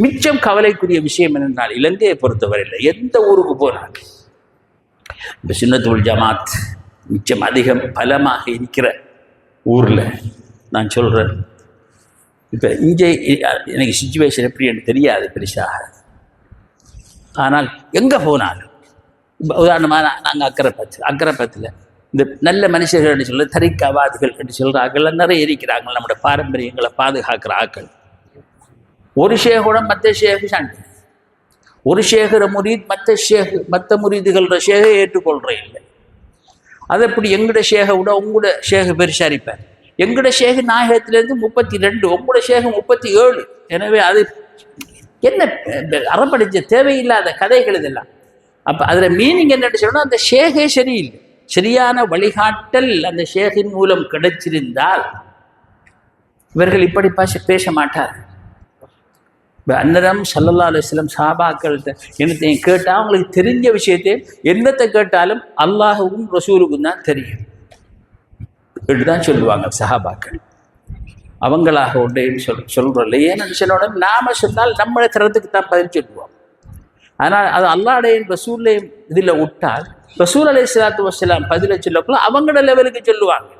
மிச்சம் கவலைக்குரிய விஷயம் என்னென்றால் இலங்கையை பொறுத்தவரையில் எந்த ஊருக்கு போனால் இப்போ சுன்னத்துல் ஜமாத் மிச்சம் அதிகம் பலமாக இருக்கிற ஊரில் நான் சொல்கிறேன். இப்போ இங்கே எனக்கு சிச்சுவேஷன் எப்படி எனக்கு தெரியாது பெருசாக. ஆனால் எங்கே போனாலும் இப்போ உதாரணமாக நாங்கள் அக்கரைப்பத்தில் இந்த நல்ல மனுஷர்கள் என்று சொல்ல தரிக்காவாதிகள் என்று சொல்கிறார்கள் நிறைய இருக்கிறாங்க. நம்முடைய பாரம்பரியங்களை பாதுகாக்கிற ஆக்கள். ஒரு ஷேகோட மற்ற ஷேகு சண்டை, ஒரு ஷேகர முரீத் மற்ற முரீதுகளோட ஷேகை ஏற்றுக்கொள்கிற இல்லை. அது எப்படி எங்கட ஷேகை விட உங்களோட ஷேகு பெருசாரிப்பார். எங்கட ஷேகு நாயகத்திலேருந்து 32, உங்களோட ஷேகு 37. எனவே அது என்ன அறப்படிச்ச தேவையில்லாத கதைகள் இதெல்லாம். அப்போ அதில் மீனிங் என்னென்னு சொன்னால் அந்த ஷேகே சரியில்லை. சரியான வழிகாட்டல் அந்த ஷேகின் மூலம் கிடைச்சிருந்தால் இவர்கள் இப்படி பேச மாட்டார்கள். அன்னரம் ஸல்லல்லாஹு அலைஹி வஸல்லம் சஹாபாக்கள்கிட்ட என்னத்தையும் கேட்டால் அவங்களுக்கு தெரிஞ்ச விஷயத்தையும் என்னத்தை கேட்டாலும் அல்லாஹுக்கும் ரசூலுக்கும் தான் தெரியும் தான் சொல்லுவாங்க சஹாபாக்கள். அவங்களாக ஒன்றையும் சொல்கிறோம். ஏன்னு சொல்ல நாம சொன்னால் நம்மளை தரத்துக்கு தான் பதில் சொல்லுவோம். ஆனால் அது அல்லாஹ்டையும் ரசூல்லையும் இதில் விட்டால் ரசூல் அலைஹிஸ்ஸலாத்து வஸ்ஸலாம் பதிலை சொல்லக்குள்ள அவங்களோட லெவலுக்கு சொல்லுவாங்க.